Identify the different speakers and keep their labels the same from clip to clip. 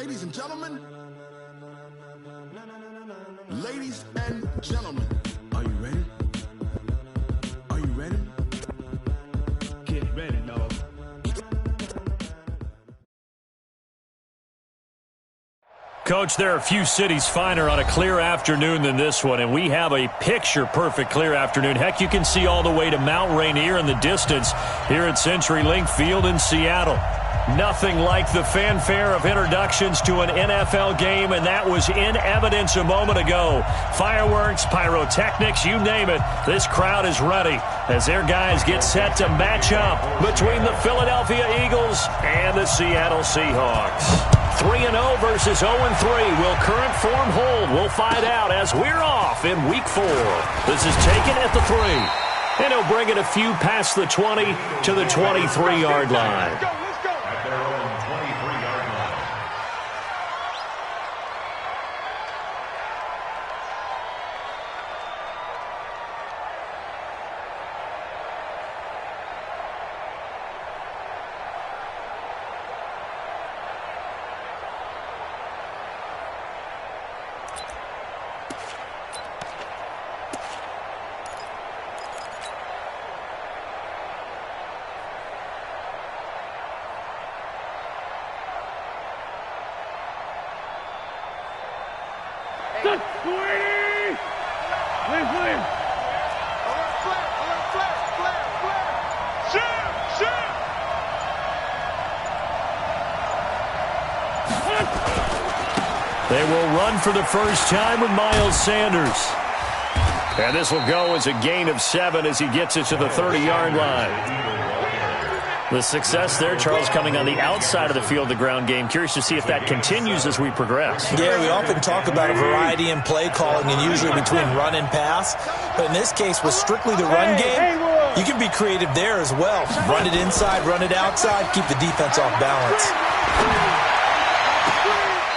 Speaker 1: Ladies and gentlemen, ladies and gentlemen, are you ready? Are you ready? Get ready, dog.
Speaker 2: Coach, there are a few cities finer on a clear afternoon than this one, and we have a picture-perfect clear afternoon. Heck, you can see all the way to Mount Rainier in the distance here at CenturyLink Field in Seattle. Nothing like the fanfare of introductions to an NFL game, and that was in evidence a moment ago. Fireworks, pyrotechnics, you name it. This crowd is ready as their guys get set to match up between the Philadelphia Eagles and the Seattle Seahawks. 3-0 versus 0-3. Will current form hold? We'll find out as we're off in Week 4. This is taken at the 3. And he'll bring it a few past the 20 to the 23-yard line.
Speaker 3: At their own 23-yard line.
Speaker 2: They will run for the first time with Miles Sanders. And this will go as a gain of 7 as he gets it to the 30-yard line. The success there, Charles, coming on the outside of the field, the ground game. Curious to see if that continues as we progress.
Speaker 4: Yeah, we often talk about a variety in play calling and usually between run and pass. But in this case, with strictly the run game, you can be creative there as well. Run it inside, run it outside, keep the defense off balance.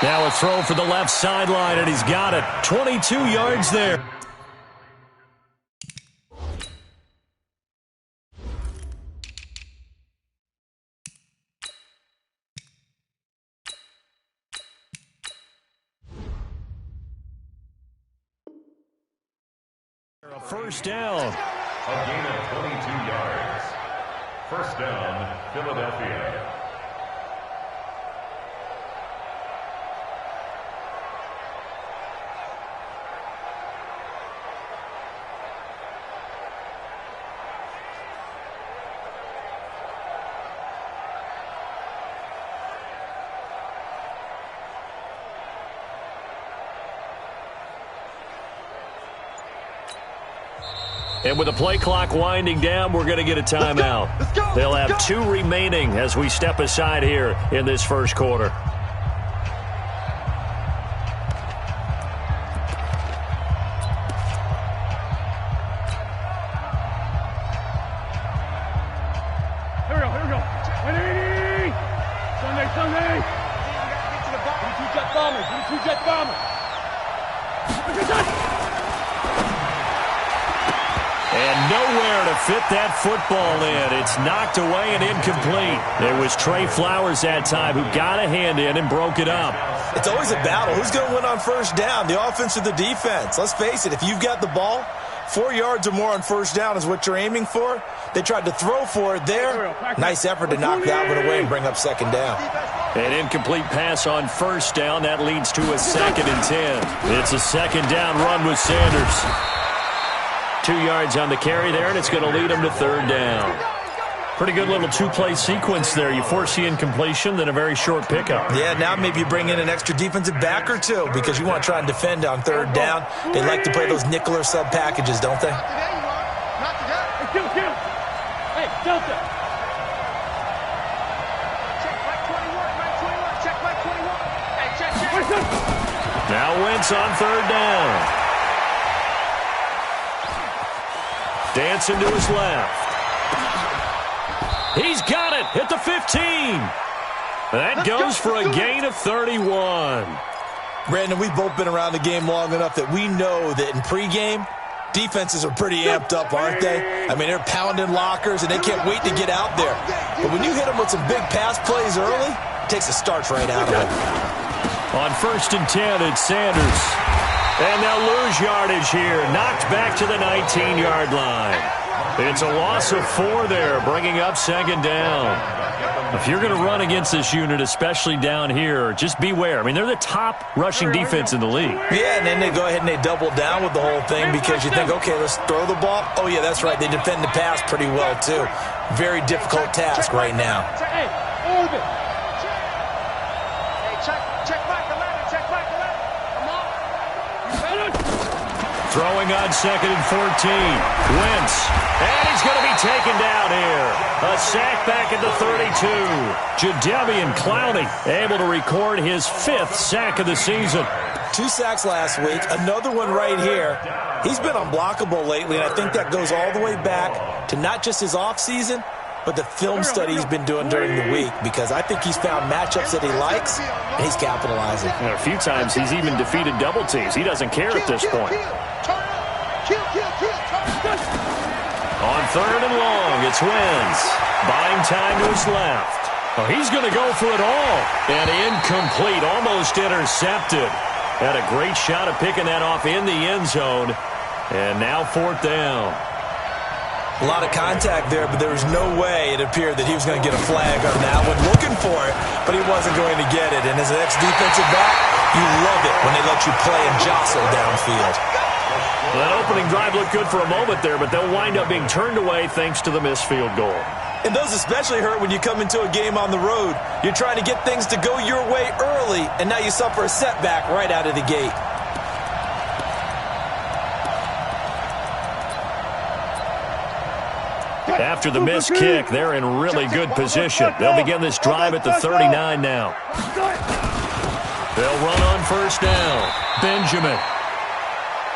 Speaker 2: Now a throw for the left sideline, and he's got it. 22 yards there. A first down.
Speaker 3: A gain of 22 yards. First down, Philadelphia.
Speaker 2: And with the play clock winding down, we're going to get a timeout. They'll have 2 remaining as we step aside here in this first quarter.
Speaker 5: Here we go. 180! Sunday! Get to the bottom. 2 jet bombers.
Speaker 2: And nowhere to fit that football in. It's knocked away and incomplete. It was Trey Flowers that time who got a hand in and broke it up.
Speaker 4: It's always a battle. Who's going to win on first down, the offense or the defense? Let's face it, if you've got the ball, 4 yards or more on first down is what you're aiming for. They tried to throw for it there. Nice effort to knock that one away and bring up second down.
Speaker 2: An incomplete pass on first down. That leads to a 2nd and 10. It's a second down run with Sanders. 2 yards on the carry there, and it's going to lead him to third down. Pretty good little 2-play sequence there. You force the incompletion, then a very short pickup.
Speaker 4: Yeah, now maybe you bring in an extra defensive back or 2 because you want to try and defend on third down. They like to play those nickel or sub packages, don't they?
Speaker 5: Hey, Delta.
Speaker 2: Now Wentz on third down. Dancing to his left. He's got it at the 15. That goes for a gain of 31.
Speaker 4: Brandon, we've both been around the game long enough that we know that in pregame, defenses are pretty amped up, aren't they? I mean, they're pounding lockers, and they can't wait to get out there. But when you hit them with some big pass plays early, it takes the starch right out of it.
Speaker 2: On 1st and 10, it's Sanders. And they'll lose yardage here. Knocked back to the 19-yard line. It's a loss of 4 there, bringing up 2nd down. If you're going to run against this unit, especially down here, just beware. I mean, they're the top rushing defense in the league.
Speaker 4: Yeah, and then they go ahead and they double down with the whole thing because you think, okay, let's throw the ball. Oh, yeah, that's right. They defend the pass pretty well, too. Very difficult task right now.
Speaker 5: Hey, orbit. Hey, check back the ladder. Check back the ladder. Come on.
Speaker 2: Throwing on 2nd and 14. Wentz. And he's going to be taken down here. A sack back at the 32. Jadeveon Clowney able to record his 5th sack of the season.
Speaker 4: 2 sacks last week. Another one right here. He's been unblockable lately, and I think that goes all the way back to not just his offseason, but the film study he's been doing during the week, because I think he's found matchups that he likes, and he's capitalizing.
Speaker 2: And a few times he's even defeated double teams. He doesn't care at this point. On 3rd and long, it's Wentz. Buying time to his left. Oh, he's going to go for it all. And incomplete, almost intercepted. Had a great shot at picking that off in the end zone. And now 4th down.
Speaker 4: A lot of contact there, but there was no way it appeared that he was going to get a flag on that one. Looking for it, but he wasn't going to get it. And as an ex-defensive back, you love it when they let you play and jostle downfield.
Speaker 2: Well, that opening drive looked good for a moment there, but they'll wind up being turned away thanks to the missed field goal.
Speaker 4: And those especially hurt when you come into a game on the road. You're trying to get things to go your way early, and now you suffer a setback right out of the gate.
Speaker 2: After the missed kick, they're in really good position. They'll begin this drive at the 39 now. They'll run on 1st down. Benjamin.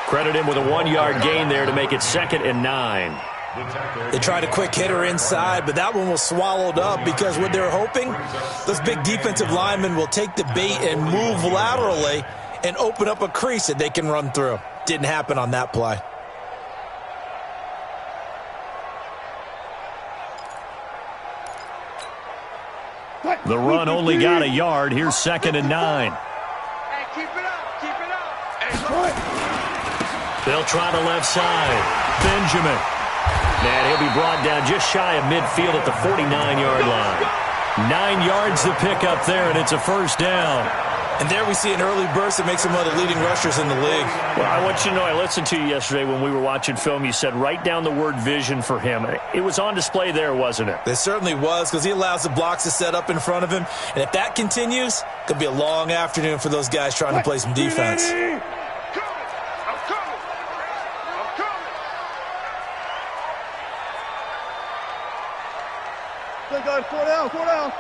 Speaker 2: Credit him with a 1-yard gain there to make it 2nd and 9.
Speaker 4: They tried a quick hitter inside, but that one was swallowed up because what they're hoping, those big defensive linemen will take the bait and move laterally and open up a crease that they can run through. Didn't happen on that play.
Speaker 2: The run only got a yard. Here's 2nd and 9.
Speaker 5: Hey, keep it up. Keep it up.
Speaker 2: They'll try the left side. Benjamin. And he'll be brought down just shy of midfield at the 49-yard line. 9 yards to pick up there, and it's a 1st down.
Speaker 4: And there we see an early burst that makes him one of the leading rushers in the league.
Speaker 2: Well, I want you to know, I listened to you yesterday when we were watching film. You said write down the word vision for him. It was on display there, wasn't it?
Speaker 4: It certainly was, because he allows the blocks to set up in front of him. And if that continues, it could be a long afternoon for those guys trying to play some defense.
Speaker 5: Four down.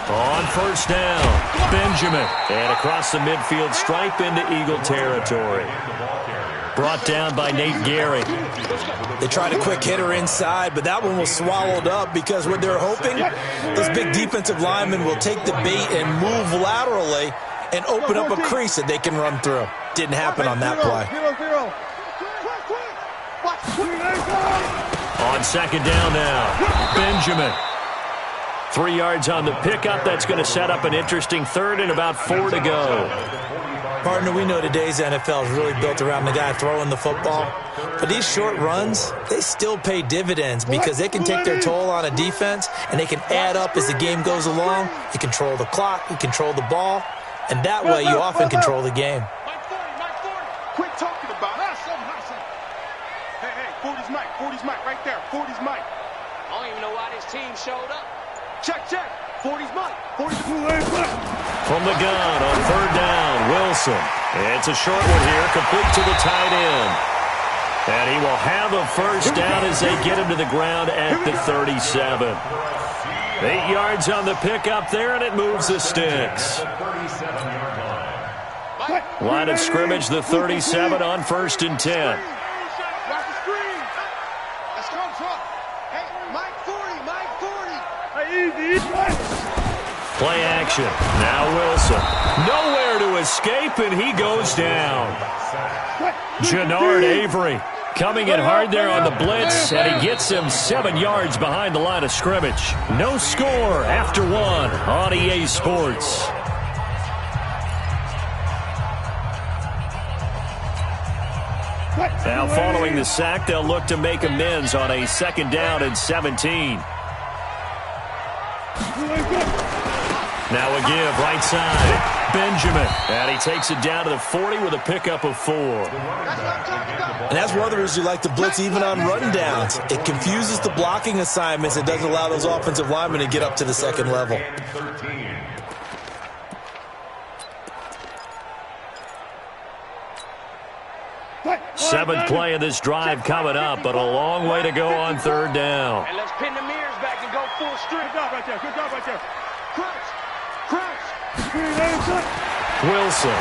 Speaker 2: On 1st down, Benjamin. And across the midfield stripe into Eagle territory. Brought down by Nate Gehring.
Speaker 4: They tried a quick hitter inside, but that one was swallowed up because what they're hoping, those big defensive linemen will take the bait and move laterally and open up a crease that they can run through. Didn't happen on that play.
Speaker 2: On 2nd down now, Benjamin. 3 yards on the pickup. That's going to set up an interesting 3rd and about 4 to go.
Speaker 4: Partner, we know today's NFL is really built around the guy throwing the football. But these short runs, they still pay dividends because they can take their toll on a defense and they can add up as the game goes along. You control the clock, you control the ball, and that way you often control the game.
Speaker 5: Mike 40. Quit talking about it. Hey, 40's Mike right there. 40's Mike. I don't even know why this team showed up. Check. 40's Mike. 40's
Speaker 2: From the gun on 3rd down, Wilson. It's a short one here, complete to the tight end. And he will have a 1st down as they get him to the ground at the 37. 8 yards on the pickup there, and it moves the sticks. Line of scrimmage, the 37 on 1st and 10. Play action. Now Wilson. Nowhere to escape, and he goes down. Jannard Avery Coming in hard there on the blitz, and he gets him 7 yards behind the line of scrimmage. No score after 1 on EA Sports. Now following the sack, they'll look to make amends on a 2nd down and 17. Now a give right side. Benjamin. And he takes it down to the 40 with a pickup of 4.
Speaker 4: And that's one of the reasons you like to blitz even on run downs. It confuses the blocking assignments. It doesn't allow those offensive linemen to get up to the 2nd level.
Speaker 2: 7th play of this drive coming up, but a long way to go on 3rd down.
Speaker 5: And let's pin the mirrors back and go full strength. Good job right there. Good job right there. Crouch.
Speaker 2: Wilson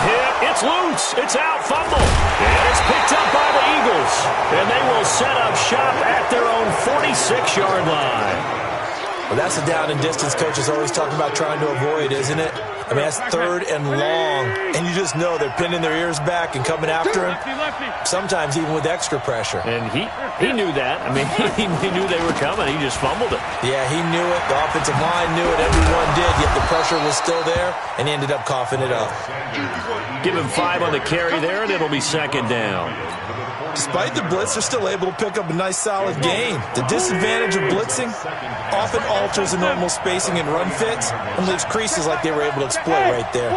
Speaker 2: hit. It's loose. It's out. Fumble. And it's picked up by the Eagles. And they will set up shop at their own 46-yard line.
Speaker 4: Well, that's the down and distance coaches always talk about trying to avoid, isn't it? I mean, that's 3rd and long, and you just know they're pinning their ears back and coming after him, sometimes even with extra pressure.
Speaker 2: And he knew that. I mean, he knew they were coming. He just fumbled it.
Speaker 4: Yeah, he knew it. The offensive line knew it. Everyone did, yet the pressure was still there, and he ended up coughing it up.
Speaker 2: Give him 5 on the carry there, and it'll be 2nd down.
Speaker 4: Despite the blitz, they're still able to pick up a nice, solid gain. The disadvantage of blitzing often alters the normal spacing and run fits and leaves creases like they were able to exploit right there.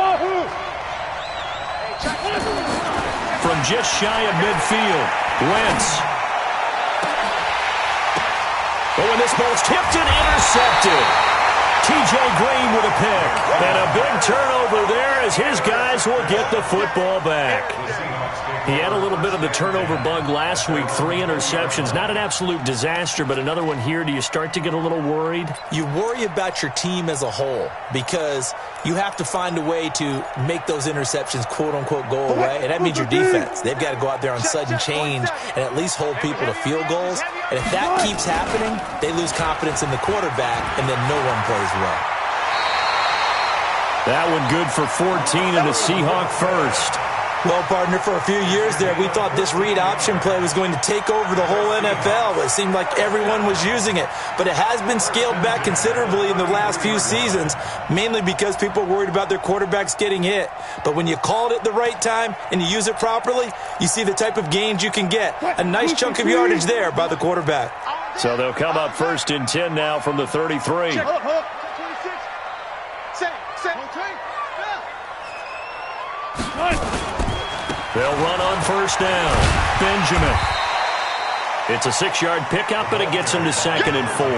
Speaker 2: From just shy of midfield, Wentz. Oh, and this ball's tipped and intercepted. T.J. Green with a pick. And a big turnover there as his guys will get the football back. He had a little bit of the turnover bug last week, 3 interceptions. Not an absolute disaster, but another one here. Do you start to get a little worried?
Speaker 4: You worry about your team as a whole because you have to find a way to make those interceptions, quote-unquote, go away, and that means your defense. They've got to go out there on sudden change and at least hold people to field goals. And if that keeps happening, they lose confidence in the quarterback, and then no one plays well.
Speaker 2: That one good for 14 and a Seahawk first.
Speaker 4: Well, partner, for a few years there, we thought this read option play was going to take over the whole NFL. It seemed like everyone was using it. But it has been scaled back considerably in the last few seasons, mainly because people are worried about their quarterbacks getting hit. But when you call it at the right time and you use it properly, you see the type of gains you can get. A nice chunk of yardage there by the quarterback.
Speaker 2: So they'll come up 1st and 10 now from the 33. They'll run on 1st down. Benjamin. It's a 6-yard pickup, but it gets him to 2nd and 4.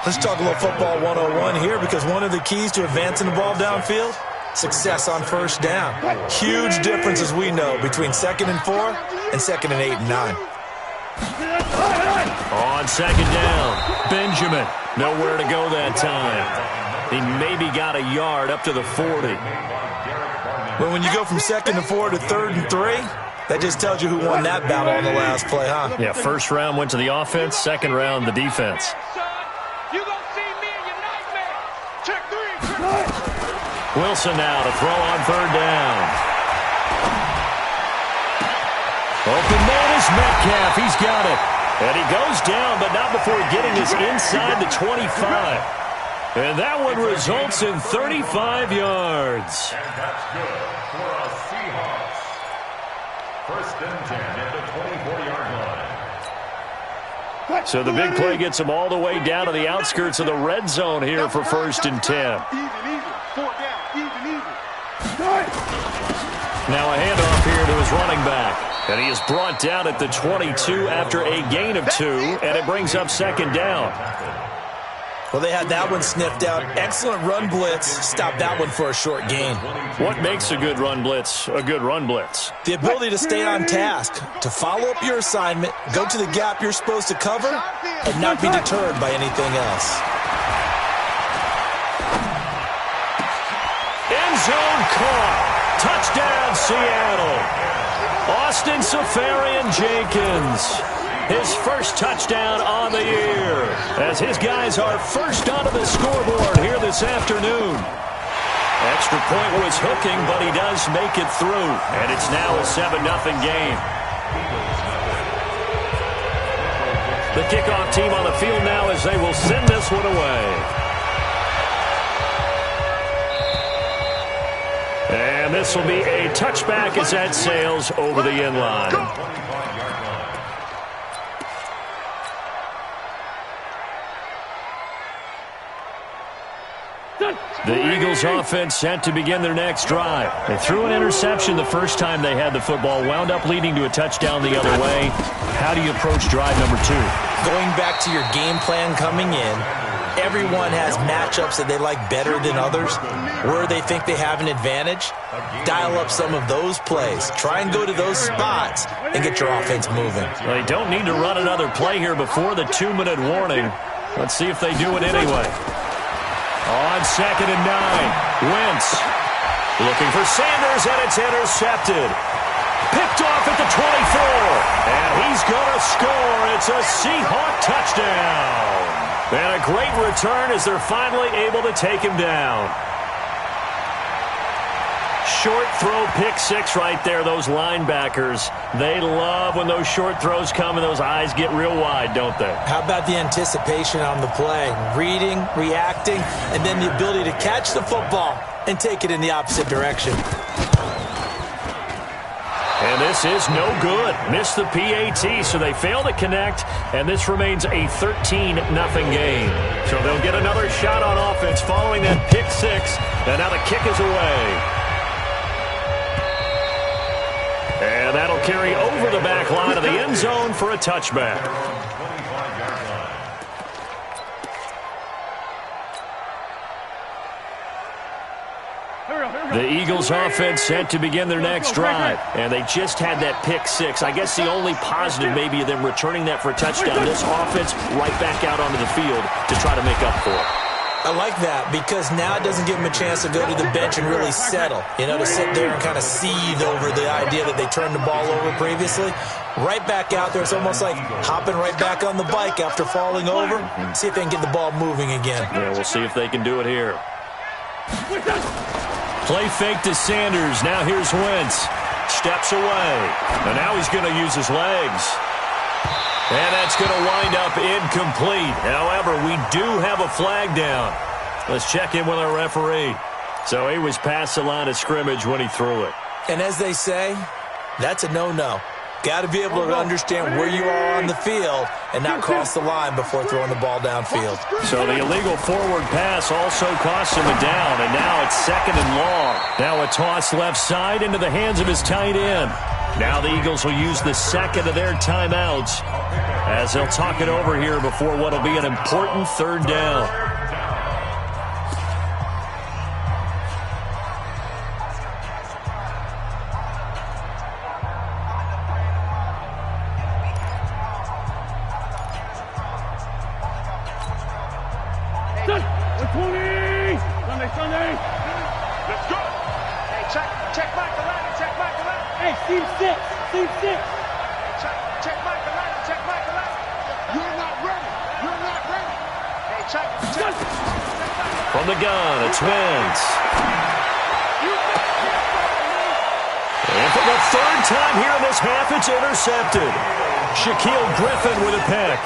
Speaker 4: Let's talk a little football 101 here because one of the keys to advancing the ball downfield, success on 1st down. Huge difference, as we know, between 2nd and 4 and 2nd and 8 and 9.
Speaker 2: On 2nd down, Benjamin. Nowhere to go that time. He maybe got a yard up to the 40.
Speaker 4: But when you go from 2nd and 4 to 3rd and 3, that just tells you who won that battle on the last play, huh?
Speaker 2: Yeah, 1st round went to the offense, 2nd round the defense.
Speaker 5: You gonna see me in your nightmare. Check 3.
Speaker 2: Wilson now to throw on 3rd down. Open man is Metcalf. He's got it. And he goes down, but not before getting us inside the 25. And that one results in 35 yards.
Speaker 3: And that's good for a Seahawks. 1st and 10 at the 24-yard line.
Speaker 2: So the big play gets him all the way down to the outskirts of the red zone here for 1st and 10.
Speaker 5: Even. 4 down. Even.
Speaker 2: Now a handoff here to his running back. And he is brought down at the 22 after a gain of 2, and it brings up 2nd down.
Speaker 4: Well, they had that one sniffed out. Excellent run blitz. Stopped that one for a short gain.
Speaker 2: What makes a good run blitz a good run blitz?
Speaker 4: The ability to stay on task, to follow up your assignment, go to the gap you're supposed to cover, and not be deterred by anything else.
Speaker 2: End zone caught. Touchdown, Seattle. Austin Safarian-Jenkins. His first touchdown on the year as his guys are first onto the scoreboard here this afternoon. Extra point was hooking, but he does make it through. And it's now a 7-0 game. The kickoff team on the field now as they will send this one away. And this will be a touchback as that sails over the end line. The Eagles offense set to begin their next drive. They threw an interception the first time they had the football, wound up leading to a touchdown the other way. How do you approach drive number 2?
Speaker 4: Going back to your game plan coming in, everyone has matchups that they like better than others. Where they think they have an advantage, dial up some of those plays. Try and go to those spots and get your offense moving.
Speaker 2: Well, they don't need to run another play here before the 2-minute warning. Let's see if they do it anyway. On 2nd and 9, Wentz looking for Sanders, and it's intercepted. Picked off at the 24, and he's going to score. It's a Seahawk touchdown. And a great return as they're finally able to take him down. Short throw, pick 6 right there, those linebackers. They love when those short throws come and those eyes get real wide, don't they?
Speaker 4: How about the anticipation on the play? Reading, reacting, and then the ability to catch the football and take it in the opposite direction.
Speaker 2: And this is no good. Missed the PAT, so they fail to connect, and this remains a 13-0 game. So they'll get another shot on offense following that pick 6, and now the kick is away. And that'll carry over the back line of the end zone for a touchback. The Eagles offense set to begin their next drive. And they just had that pick 6. I guess the only positive maybe of them returning that for a touchdown. This offense right back out onto the field to try to make up for it.
Speaker 4: I like that because now it doesn't give them a chance to go to the bench and really settle. You know, to sit there and kind of seethe over the idea that they turned the ball over previously. Right back out there. It's almost like hopping right back on the bike after falling over. See if they can get the ball moving again.
Speaker 2: Yeah, we'll see if they can do it here. Play fake to Sanders. Now here's Wentz. Steps away. And now he's going to use his legs. And that's going to wind up incomplete. However, we do have a flag down. Let's check in with our referee. So he was past the line of scrimmage when he threw it.
Speaker 4: And as they say, that's a no-no. Got to be able to understand where you are on the field and not cross the line before throwing the ball downfield.
Speaker 2: So the illegal forward pass also cost him a down, and now it's 2nd and long. Now a toss left side into the hands of his tight end. Now the Eagles will use the 2nd of their timeouts as they'll talk it over here before what will be an important 3rd down.
Speaker 5: Sunday. Let's go. Hey, check Michael Allen. Check Michael Allen. Hey, Steve 6. Steve 6. Check Michael Allen. Check Michael Allen. You're not ready. You're not ready. Hey, check.
Speaker 2: From the gun, it's Wentz. And for the 3rd time here in this half, it's intercepted. Shaquille Griffin with a pick.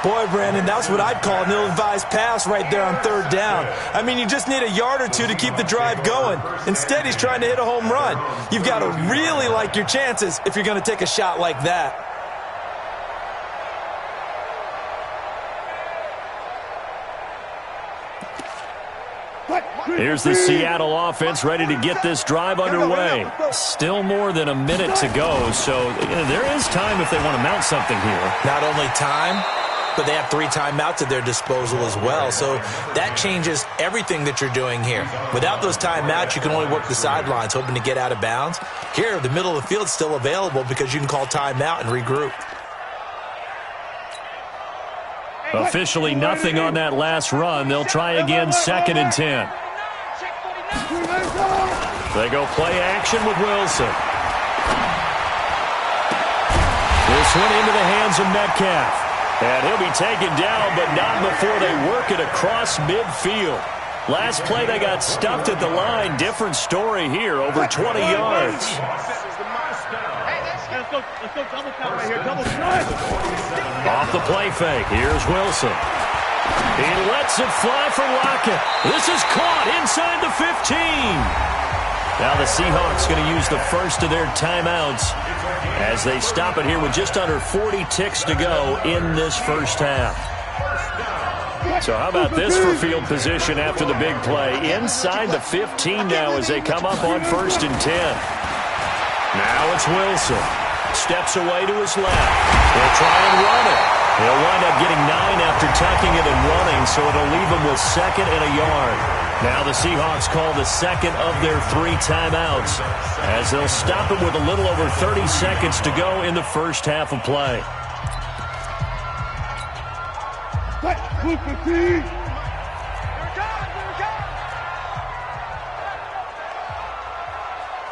Speaker 4: Boy, Brandon, that's what I'd call an ill-advised pass right there on 3rd down. I mean, you just need a yard or two to keep the drive going. Instead, he's trying to hit a home run. You've got to really like your chances if you're going to take a shot like that.
Speaker 2: Here's the Seattle offense ready to get this drive underway. Still more than a minute to go, so there is time if they want to mount something here.
Speaker 4: Not only time, but they have 3 timeouts at their disposal as well. So that changes everything that you're doing here. Without those timeouts, you can only work the sidelines, hoping to get out of bounds. Here, the middle of the field's still available because you can call timeout and regroup.
Speaker 2: Officially nothing on that last run. They'll try again 2nd and 10. They go play action with Wilson. This one into the hands of Metcalf. And he'll be taken down, but not before they work it across midfield. Last play, they got stuffed at the line. Different story here, over 20 yards.
Speaker 5: Let's go double count right here. Double count.
Speaker 2: Off the play fake. Here's Wilson. He lets it fly for Lockett. This is caught inside the 15. Now the Seahawks going to use the first of their timeouts as they stop it here with just under 40 ticks to go in this first half. So how about this for field position after the big play? Inside the 15 now as they come up on 1st and 10. Now it's Wilson. Steps away to his left. He'll try and run it. He'll wind up getting 9 after tucking it and running, so it'll leave him with 2nd and a yard. Now the Seahawks call the second of their 3 timeouts as they'll stop it with a little over 30 seconds to go in the first half of play.
Speaker 5: Blue 15.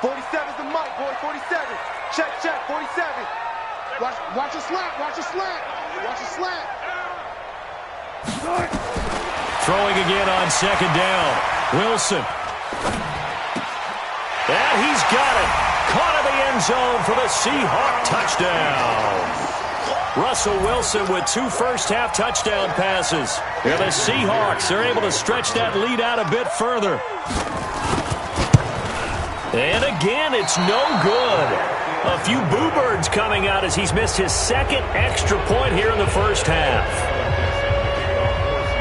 Speaker 5: 47's the mic, boy. 47. Check, 47. Watch a slant. Watch a slant.
Speaker 2: Throwing again on 2nd down. Wilson. And he's got it. Caught in the end zone for the Seahawk touchdown. Russell Wilson with 2 first-half touchdown passes. Here the Seahawks are able to stretch that lead out a bit further. And again, it's no good. A few boo birds coming out as he's missed his 2nd extra point here in the first half.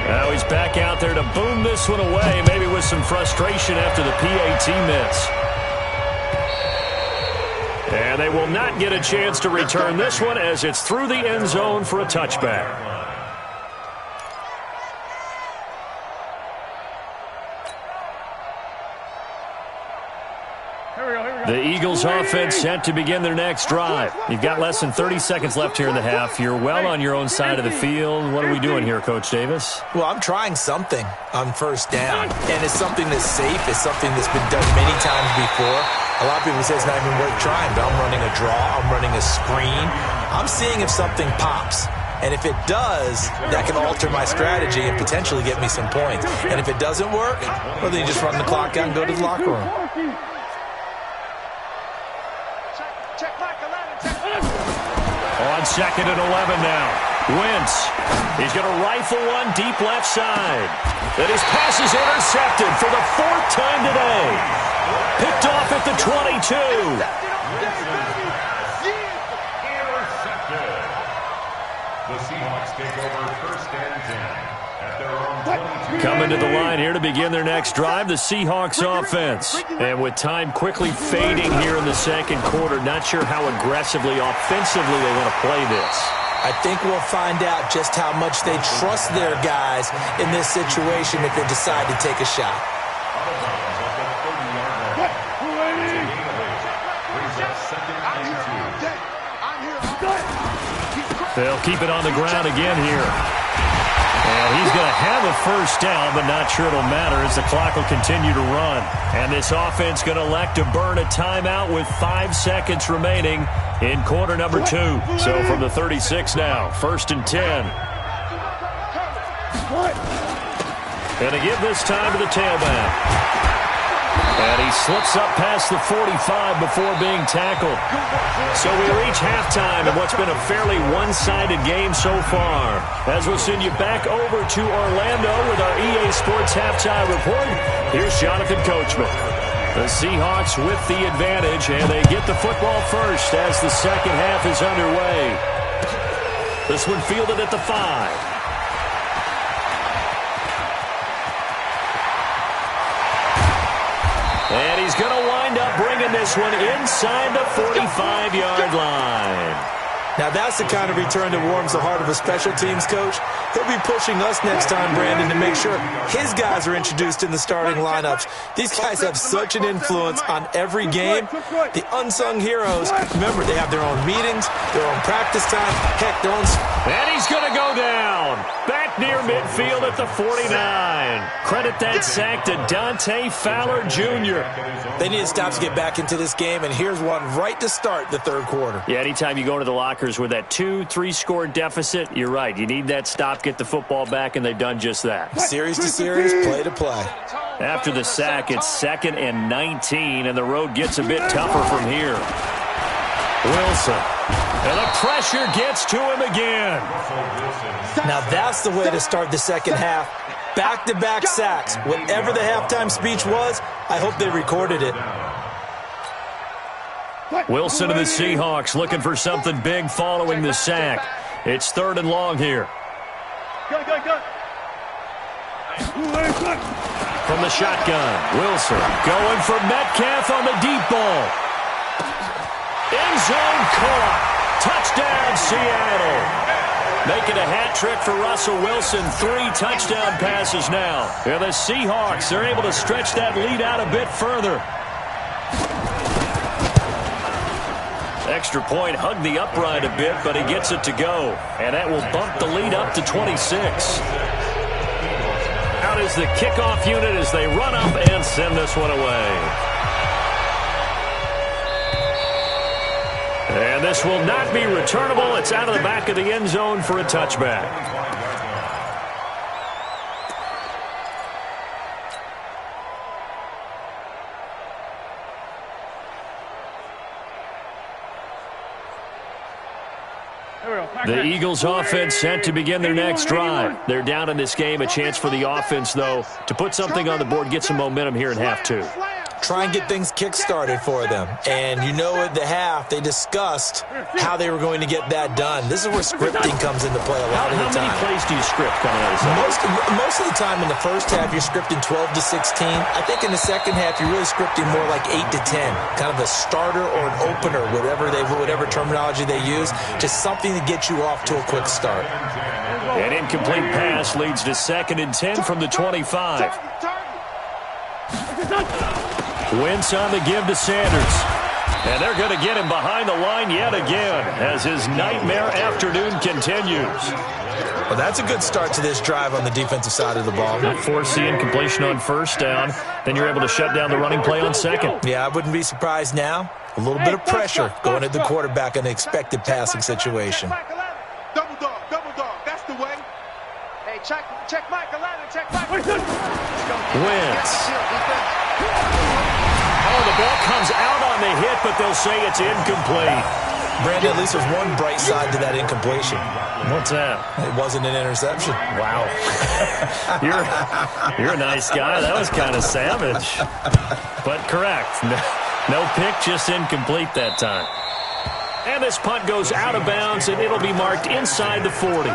Speaker 2: Now he's back out there to boom this one away, maybe with some frustration after the PAT miss. And they will not get a chance to return this one as it's through the end zone for a touchback. The Eagles offense set to begin their next drive. You've got less than 30 seconds left here in the half. You're well on your own side of the field. What are we doing here, Coach Davis?
Speaker 4: Well, I'm trying something on 1st down, and it's something that's safe. It's something that's been done many times before. A lot of people say it's not even worth trying, but I'm running a draw. I'm running a screen. I'm seeing if something pops. And if it does, that can alter my strategy and potentially get me some points. And if it doesn't work, well, then you just run the clock out and go to the locker room.
Speaker 2: On 2nd and 11 now. Wentz. He's going to rifle one deep left side. And his pass is intercepted for the 4th time today. Picked off at the 22.
Speaker 3: Intercepted. The Seahawks take over 1st and 10 at their own 22.
Speaker 2: Coming to the line here to begin their next drive, the Seahawks offense. And with time quickly fading here in the 2nd quarter, not sure how aggressively, offensively they want to play this.
Speaker 4: I think we'll find out just how much they trust their guys in this situation if they decide to take a shot.
Speaker 2: They'll keep it on the ground again here. And he's going to have a 1st down, but not sure it'll matter as the clock will continue to run. And this offense going to elect to burn a timeout with 5 seconds remaining in quarter number 2. So from the 36 now, 1st and 10. Going to give this time to the tailback. And he slips up past the 45 before being tackled. So we reach halftime in what's been a fairly one-sided game so far. As we'll send you back over to Orlando with our EA Sports Halftime Report, here's Jonathan Coachman. The Seahawks with the advantage, and they get the football first as the 2nd half is underway. This one fielded at the 5. And he's going to wind up bringing this one inside the 45-yard line.
Speaker 4: Now, that's the kind of return that warms the heart of a special teams coach. He'll be pushing us next time, Brandon, to make sure his guys are introduced in the starting lineups. These guys have such an influence on every game. The unsung heroes, remember, they have their own meetings, their own practice time, heck, their own...
Speaker 2: And he's going to go down. Back near midfield at the 49. Credit that sack to Dante Fowler Jr.
Speaker 4: They need to stop to get back into this game, and here's one right to start the 3rd quarter.
Speaker 2: Yeah, anytime you go into the locker Packers with that 2-3 score deficit. You're right. You need that stop, get the football back, and they've done just that.
Speaker 4: Series to series, play to play.
Speaker 2: After the sack, it's 2nd and 19, and the road gets a bit tougher from here. Wilson. And the pressure gets to him again.
Speaker 4: Now that's the way to start the second half. Back-to-back sacks. Whatever the halftime speech was, I hope they recorded it.
Speaker 2: Wilson and the Seahawks looking for something big following the sack. It's 3rd and long here. From the shotgun, Wilson going for Metcalf on the deep ball. End zone caught. Touchdown, Seattle. Making a hat trick for Russell Wilson. 3 touchdown passes now. And the Seahawks, they're able to stretch that lead out a bit further. Extra point hugged the upright a bit, but he gets it to go. And that will bump the lead up to 26. Out is the kickoff unit as they run up and send this one away. And this will not be returnable. It's out of the back of the end zone for a touchback. The Eagles offense set to begin their next drive. They're down in this game. A chance for the offense, though, to put something on the board, get some momentum here in half 2.
Speaker 4: Try and get things kick-started for them. And you know at the half, they discussed how they were going to get that done. This is where scripting comes into play a lot of the time.
Speaker 2: How many plays do you script coming out of the
Speaker 4: Most of the time in the first half, you're scripting 12 to 16. I think in the second half, you're really scripting more like 8 to 10. Kind of a starter or an opener, whatever terminology they use. Just something to get you off to a quick start.
Speaker 2: An incomplete pass leads to 2nd and 10 from the 25. Wentz on the give to Sanders. And they're going to get him behind the line yet again as his nightmare afternoon continues.
Speaker 4: Well, that's a good start to this drive on the defensive side of the ball.
Speaker 2: Force the incompletion on 1st down. Then you're able to shut down the running play on 2nd.
Speaker 4: Yeah, I wouldn't be surprised now. A little bit of pressure going at the quarterback in an expected passing situation.
Speaker 5: Double dog, that's the way. Hey, check Mike 11, check Mike.
Speaker 2: Wentz. Oh, the ball comes out on the hit, but they'll say it's incomplete.
Speaker 4: Brandon, at least there's one bright side to that incompletion.
Speaker 2: What's that?
Speaker 4: It wasn't an interception.
Speaker 2: Wow. You're a nice guy. That was kind of savage. But correct. No pick, just incomplete that time. And this punt goes out of bounds, and it'll be marked inside the 40.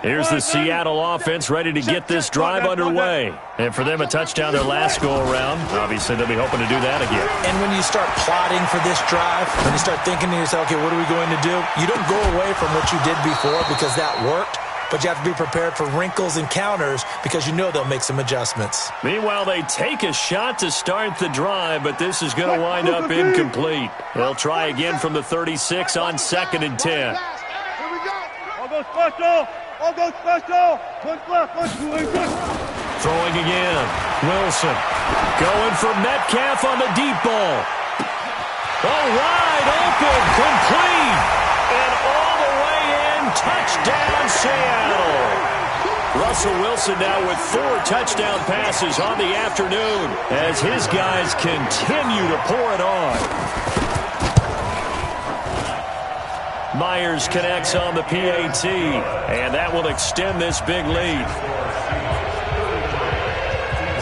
Speaker 2: Here's the Seattle offense ready to get this drive underway. And for them, a touchdown their last go-around. Obviously, they'll be hoping to do that again.
Speaker 4: And when you start plotting for this drive, when you start thinking to yourself, okay, what are we going to do? You don't go away from what you did before because that worked. But you have to be prepared for wrinkles and counters because you know they'll make some adjustments.
Speaker 2: Meanwhile, they take a shot to start the drive, but this is going to wind up incomplete. They'll try again from the 36 on 2nd and 10.
Speaker 5: Here we go. All go special. All go special. Punch left, punch right.
Speaker 2: Throwing again. Wilson going for Metcalf on the deep ball. Oh, wide open, complete, and all the way in, touchdown Seattle. Russell Wilson now with 4 touchdown passes on the afternoon as his guys continue to pour it on. Myers connects on the PAT, and that will extend this big lead.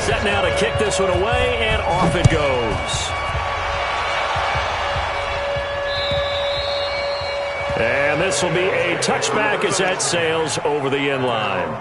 Speaker 2: Set now to kick this one away, and off it goes. And this will be a touchback as that sails over the end line.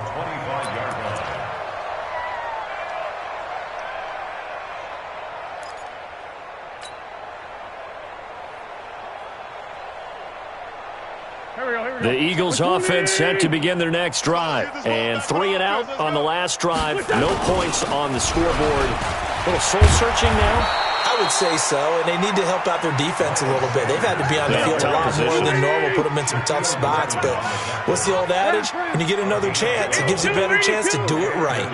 Speaker 2: The Eagles offense set to begin their next drive. And 3 and out on the last drive. No points on the scoreboard. A little soul-searching now.
Speaker 4: I I would say so, and they need to help out their defense a little bit. They've had to be on the field a lot more than normal, put them in some tough spots. But what's the old adage? When you get another chance, it gives you a better chance to do it right.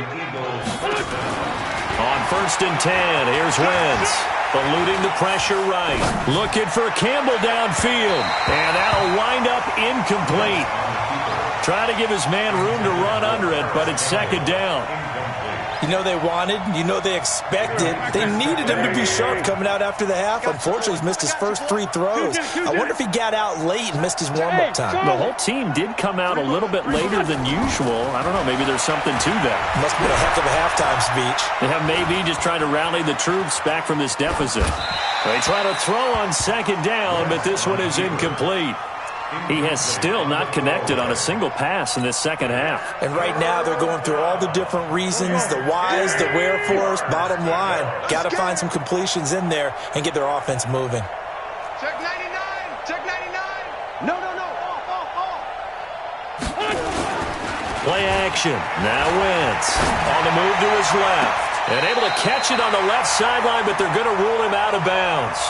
Speaker 2: On 1st and 10, here's Wentz. Eluding the pressure right. Looking for Campbell downfield. And that'll wind up incomplete. Trying to give his man room to run under it, but it's 2nd down.
Speaker 4: You know they wanted, you know they expected. They needed him to be sharp coming out after the half. Unfortunately, he's missed his first 3 throws. I wonder if he got out late and missed his warm-up time.
Speaker 2: The whole team did come out a little bit later than usual. I don't know, maybe there's something to that.
Speaker 4: Must have been a heck of a halftime speech.
Speaker 2: Yeah, maybe just trying to rally the troops back from this deficit. They try to throw on 2nd down, but this one is incomplete. He has still not connected on a single pass in this 2nd half.
Speaker 4: And right now they're going through all the different reasons, the whys, the wherefores. Bottom line, got to find some completions in there and get their offense moving.
Speaker 5: Check 99. Check 99. No. Off.
Speaker 2: Play action. Now Wentz on the move to his left. And able to catch it on the left sideline, but they're going to rule him out of bounds.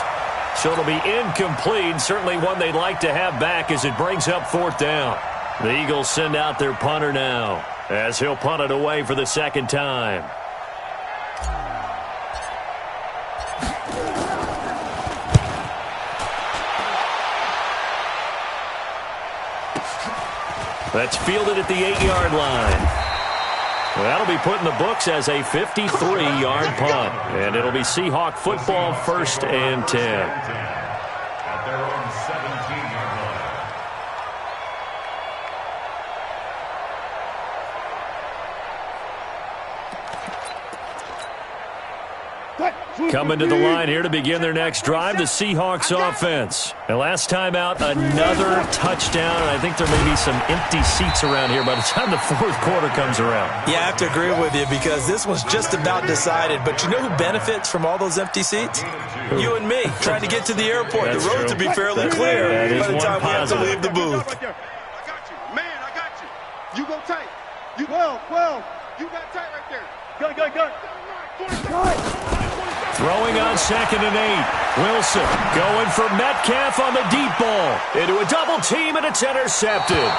Speaker 2: So it'll be incomplete, certainly one they'd like to have back as it brings up 4th down. The Eagles send out their punter now as he'll punt it away for the 2nd time. That's fielded at the 8-yard line. That'll be put in the books as a 53-yard punt. And it'll be Seahawk football, 1st and 10.
Speaker 3: At their own 17-yard line.
Speaker 2: Coming to the line here to begin their next drive, the Seahawks offense. And last time out, another touchdown, and I think there may be some empty seats around here by the time the 4th quarter comes around.
Speaker 4: Yeah, I have to agree with you because this one's just about decided. But you know who benefits from all those empty seats? You and me, trying to get to the airport.
Speaker 2: That's
Speaker 4: the roads
Speaker 2: true.
Speaker 4: will be fairly clear by the time we have to leave the booth.
Speaker 5: I got you. Man, I got you. You go tight. You 12. You got tight right there. Go.
Speaker 2: Throwing on 2nd and 8. Wilson going for Metcalf on the deep ball. Into a double team, and it's intercepted.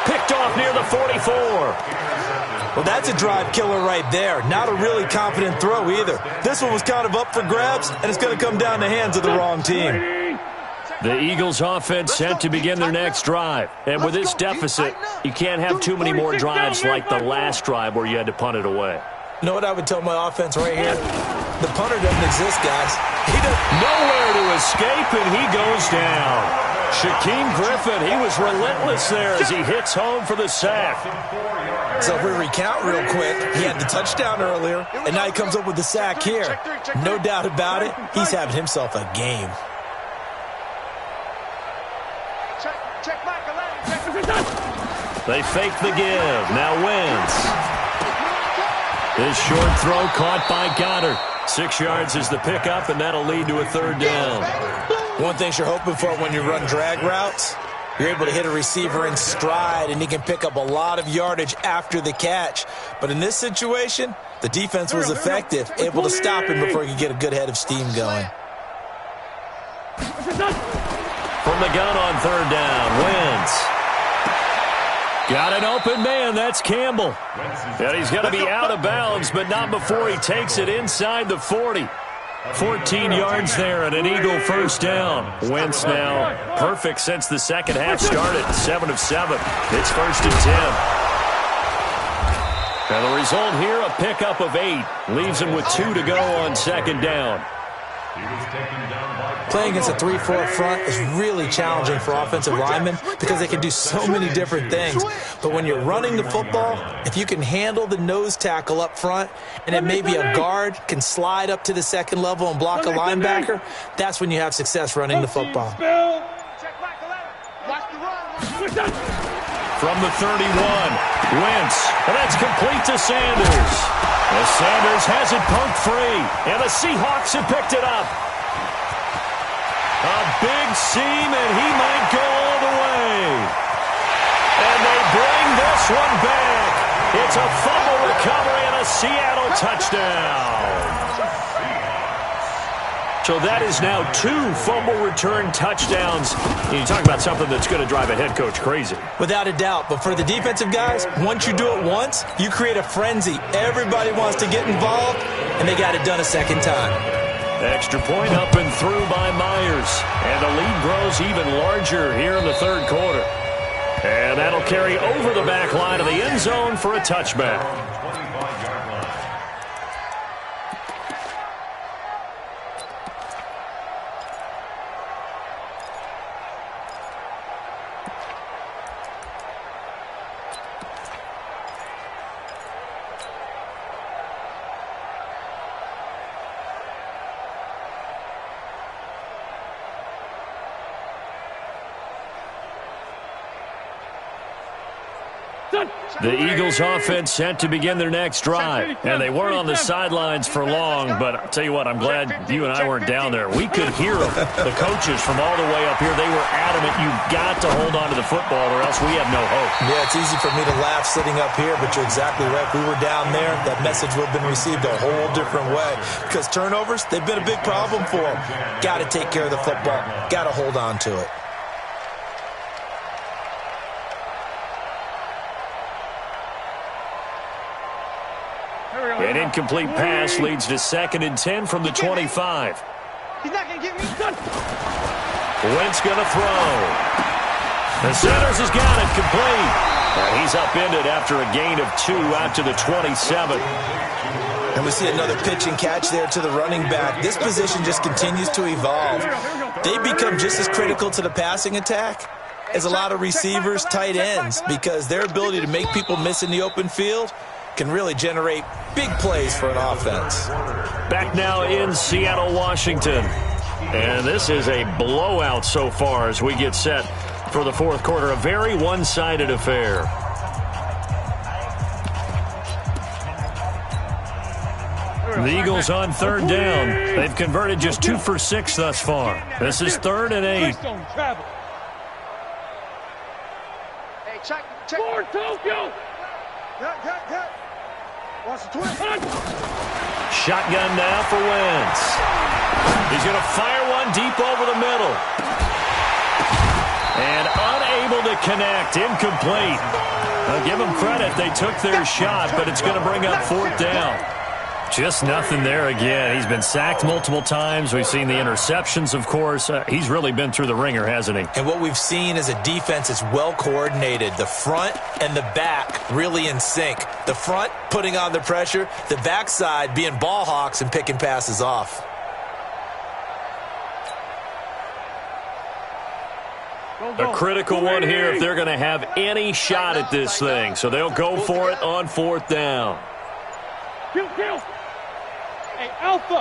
Speaker 2: Picked off near the 44.
Speaker 4: Well, that's a drive killer right there. Not a really confident throw either. This one was kind of up for grabs, and it's going to come down the hands of the wrong team.
Speaker 2: The Eagles offense set to begin their next drive. And with this deficit, you can't have too many more drives like the last drive where you had to punt it away.
Speaker 4: You know what I would tell my offense right here? The punter doesn't exist, guys.
Speaker 2: He doesn't nowhere to escape, and he goes down. Shaquem Griffin, he was relentless there as he hits home for the sack.
Speaker 4: So if we recount real quick, he had the touchdown earlier, and now he comes up with the sack here. No doubt about it, he's having himself a game.
Speaker 2: They fake the give. Now Wentz. His short throw caught by Goddard. 6 yards is the pickup, and that'll lead to a 3rd down.
Speaker 4: One thing you're hoping for when you run drag routes, you're able to hit a receiver in stride, and he can pick up a lot of yardage after the catch. But in this situation, the defense was effective, able to stop him before he could get a good head of steam going.
Speaker 2: From the gun on 3rd down, Wentz. Got an open man, that's Campbell. And he's going to be out of bounds, but not before he takes it inside the 40. 14 yards there and an Eagle 1st down. Wentz now perfect since the 2nd half started. 7 of 7. It's 1st and 10. And the result here, a pickup of 8. Leaves him with 2 to go on 2nd down.
Speaker 4: Playing against a 3-4 front is really challenging for offensive linemen because they can do so many different things. But when you're running the football, if you can handle the nose tackle up front and then maybe a guard can slide up to the 2nd level and block a linebacker, that's when you have success running the football.
Speaker 2: From the 31, Wentz, and that's complete to Sanders. As Sanders has it poked free, and the Seahawks have picked it up. A big seam, and he might go all the way. And they bring this one back. It's a fumble recovery and a Seattle touchdown. So that is now 2 fumble return touchdowns. And you talk about something that's going to drive a head coach crazy.
Speaker 4: Without a doubt. But for the defensive guys, once you do it once, you create a frenzy. Everybody wants to get involved, and they got it done a second time.
Speaker 2: Extra point up and through by Myers. And the lead grows even larger here in the third quarter. And that'll carry over the back line of the end zone for a touchback. The Eagles offense set to begin their next drive. And they weren't on the sidelines for long, but I'll tell you what, I'm glad you and I weren't down there. We could hear them. The coaches from all the way up here, they were adamant, you've got to hold on to the football or else we have no hope.
Speaker 4: Yeah, it's easy for me to laugh sitting up here, but you're exactly right. If we were down there, that message would have been received a whole different way. Because turnovers, they've been a big problem for them. Got to take care of the football. Got to hold on to it.
Speaker 2: An incomplete pass leads to 2nd and 10 from the 25.
Speaker 5: He's not going to get me.
Speaker 2: Wentz going to throw. The Sanders has got it complete. And he's upended after a gain of 2 out to the 27.
Speaker 4: And we see another pitch and catch there to the running back. This position just continues to evolve. They become just as critical to the passing attack as a lot of receivers, tight ends, because their ability to make people miss in the open field can really generate big plays for an offense.
Speaker 2: Back now in Seattle, Washington. And this is a blowout so far as we get set for the fourth quarter. A very one-sided affair. The Eagles on 3rd down. They've converted just 2 for 6 thus far. This is 3rd and 8.
Speaker 5: Hey, check. For Tokyo. Cut. Watch the twist.
Speaker 2: Shotgun now for Wentz. He's going to fire one deep over the middle. And unable to connect. Incomplete. I'll give them credit. They took their shot, but it's going to bring up 4th down. Just nothing there again. He's been sacked multiple times. We've seen the interceptions, of course. He's really been through the ringer, hasn't he?
Speaker 4: And what we've seen is a defense that's well coordinated. The front and the back really in sync. The front putting on the pressure. The backside being ball hawks and picking passes off.
Speaker 2: A critical one here if they're going to have any shot at this thing. So they'll go for it on 4th down.
Speaker 5: Kill. Hey, Alpha.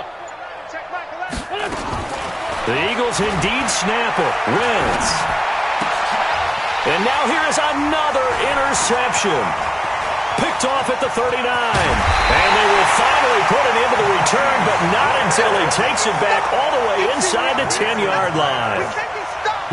Speaker 2: The Eagles indeed snap it. Wentz. And now here is another interception. Picked off at the 39. And they will finally put it into the return, but not until he takes it back all the way inside the 10-yard line.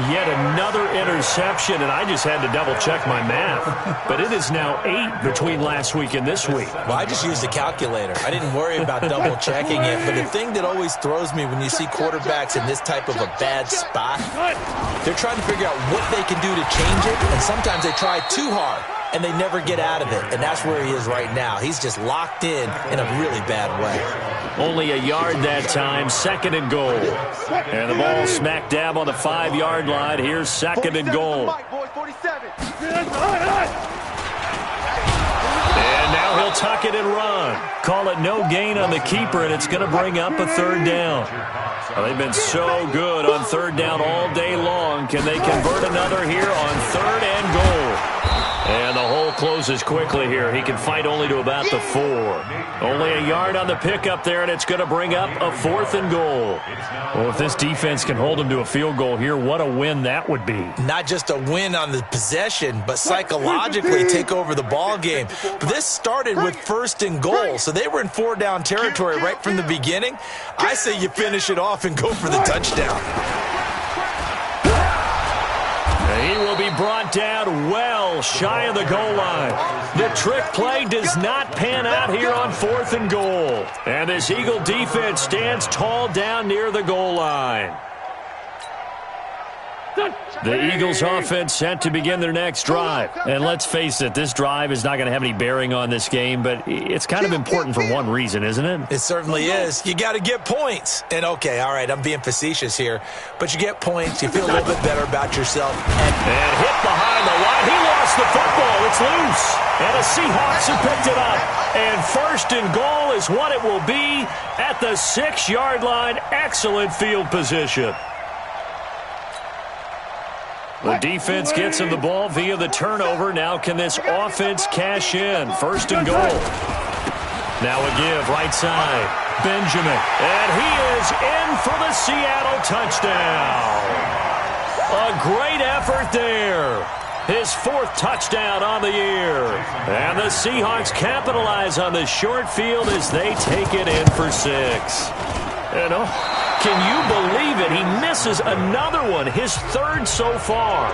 Speaker 2: Yet another interception, and I just had to double-check my math. But it is now 8 between last week and this week.
Speaker 4: Well, I just used a calculator. I didn't worry about double-checking it. But the thing that always throws me when you see quarterbacks in this type of a bad spot, they're trying to figure out what they can do to change it, and sometimes they try too hard, and they never get out of it. And that's where he is right now. He's just locked in a really bad way.
Speaker 2: Only a yard that time, 2nd and goal. And the ball smack dab on the 5-yard line. Here's 2nd and goal. And now he'll tuck it and run. Call it no gain on the keeper, and it's going to bring up a 3rd down. Well, they've been so good on 3rd down all day long. Can they convert another here on 3rd and goal? And the hole closes quickly here. He can fight only to about the 4. Only a yard on the pickup there, and it's going to bring up a 4th and goal. Well, if this defense can hold him to a field goal here, what a win that would be.
Speaker 4: Not just a win on the possession, but psychologically take over the ball game. This started with 1st and goal, so they were in 4-down territory right from the beginning. I say you finish it off and go for the touchdown.
Speaker 2: He will be brought down well shy of the goal line. The trick play does not pan out here on 4th and goal. And this Eagle defense stands tall down near the goal line. The Eagles offense set to begin their next drive. And let's face it, this drive is not going to have any bearing on this game, but it's kind of important for one reason, isn't it?
Speaker 4: It certainly is. You got to get points. And okay, all right, I'm being facetious here, but you get points, you feel a little bit better about yourself.
Speaker 2: And hit behind the line. He lost the football. It's loose. And the Seahawks have picked it up. And 1st and goal is what it will be at the 6-yard line. Excellent field position. The defense gets him the ball via the turnover. Now can this offense cash in? 1st and goal. Now a give, right side. Benjamin. And he is in for the Seattle touchdown. A great effort there. His 4th touchdown on the year. And the Seahawks capitalize on the short field as they take it in for 6. And can you believe it? He misses another one, his 3rd so far.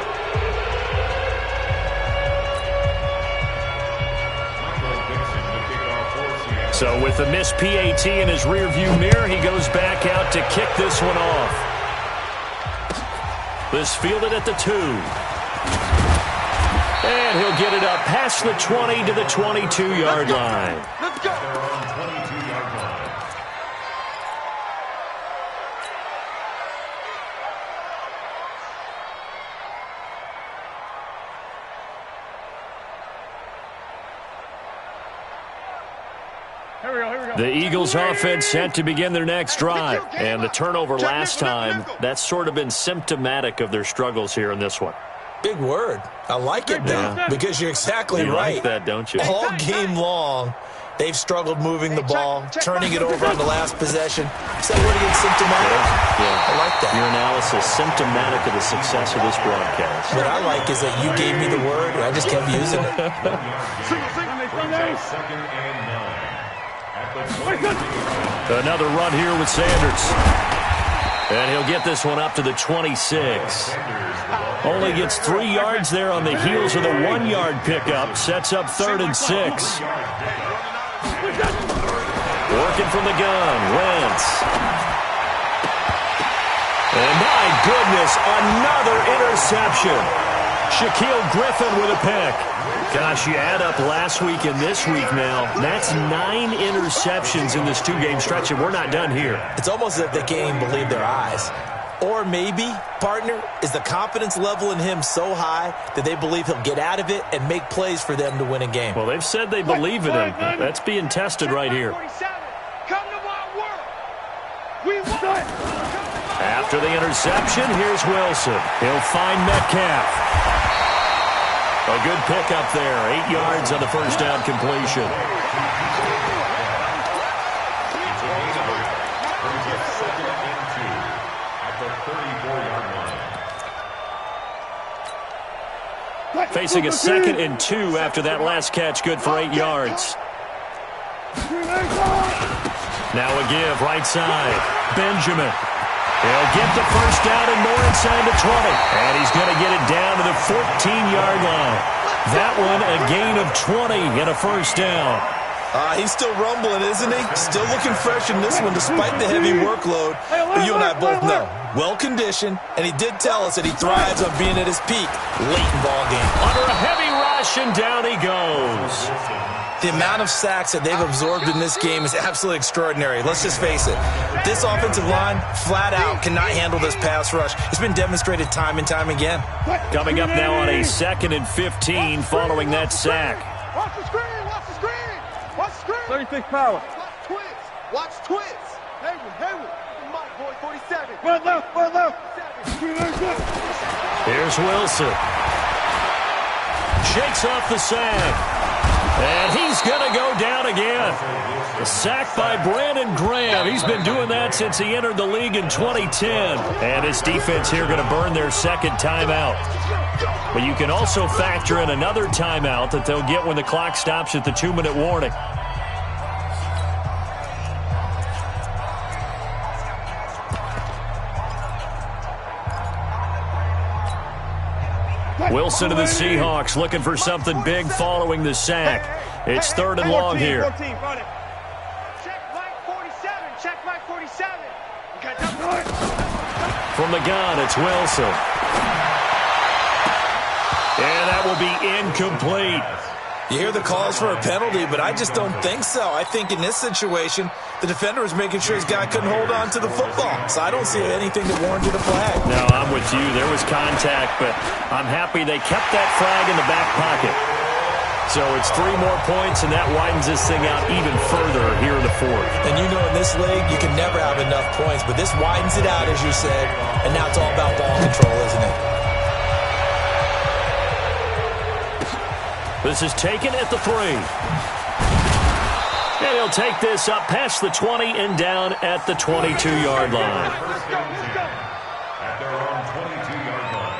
Speaker 2: So with the missed PAT in his rearview mirror, he goes back out to kick this one off. This fielded at the 2. And he'll get it up past the 20 to the 22-yard line.
Speaker 5: Let's go.
Speaker 2: The Eagles offense set to begin their next drive. And the turnover last time, that's sort of been symptomatic of their struggles here in this one.
Speaker 4: Big word. I like it, though, because you're exactly
Speaker 2: you
Speaker 4: right.
Speaker 2: Like that, don't you?
Speaker 4: All game long, they've struggled moving the ball, turning it over on the last possession. Is that word again, symptomatic?
Speaker 2: Yeah.
Speaker 4: I like that.
Speaker 2: Your analysis, symptomatic of the success of this broadcast.
Speaker 4: What I like is that you gave me the word, and I just kept using it.
Speaker 3: 2nd and 9.
Speaker 2: Another run here with Sanders. And he'll get this one up to the 26. Only gets 3 yards there on the heels of the 1-yard pickup. Sets up 3rd and 6. Working from the gun, Wentz. And my goodness, another interception. Shaquille Griffin with a pick. Gosh, you add up last week and this week now. That's 9 interceptions in this 2-game stretch, and we're not done here.
Speaker 4: It's almost as if they can't even believe their eyes. Or maybe, partner, is the confidence level in him so high that they believe he'll get out of it and make plays for them to win a game.
Speaker 2: Well, they've said they believe in him. That's being tested right here. After the interception, here's Wilson. He'll find Metcalf. A good pickup there. 8 yards on the 1st down completion. Facing a 2nd and 2 after that last catch, good for 8 yards. Now a give, right side. Benjamin. He'll get the 1st down and more inside the 20. And he's going to get it down to the 14-yard line. That one a gain of 20 and a 1st down.
Speaker 4: He's still rumbling, isn't he? Still looking fresh in this one despite the heavy workload. But you and I both know, well-conditioned, and he did tell us that he thrives on being at his peak late in ball game.
Speaker 2: Under a heavy rush, and down he goes.
Speaker 4: The amount of sacks that they've absorbed in this game is absolutely extraordinary. Let's just face it. This offensive line, flat out, cannot handle this pass rush. It's been demonstrated time and time again.
Speaker 2: Coming up now on a 2nd and 15 following that sack.
Speaker 5: Watch the screen, watch the screen. Watch the screen.
Speaker 6: 36 power.
Speaker 5: Watch twins. Watch twins. Hayward. Mike, boy, 47.
Speaker 6: Run left.
Speaker 2: Here's Wilson. Shakes off the sack. And he's going to go down again. A sack by Brandon Graham. He's been doing that since he entered the league in 2010. And his defense here going to burn their 2nd timeout. But you can also factor in another timeout that they'll get when the clock stops at the 2-minute warning. Wilson to the Seahawks looking for something big following the sack. It's 3rd and long here.
Speaker 5: Check Mike 47. Check Mike 47.
Speaker 2: From the gun, it's Wilson. And that will be incomplete.
Speaker 4: You hear the calls for a penalty, but I just don't think so. I think in this situation, the defender was making sure his guy couldn't hold on to the football. So I don't see anything that warranted a flag.
Speaker 2: No, I'm with you. There was contact, but I'm happy they kept that flag in the back pocket. So it's 3 more points, and that widens this thing out even further here in the 4th.
Speaker 4: And you know in this league, you can never have enough points, but this widens it out, as you said, and now it's all about ball control, isn't it?
Speaker 2: This is taken at the 3. And he'll take this up past the 20 and down at the 22-yard line.
Speaker 3: At their own 22-yard line.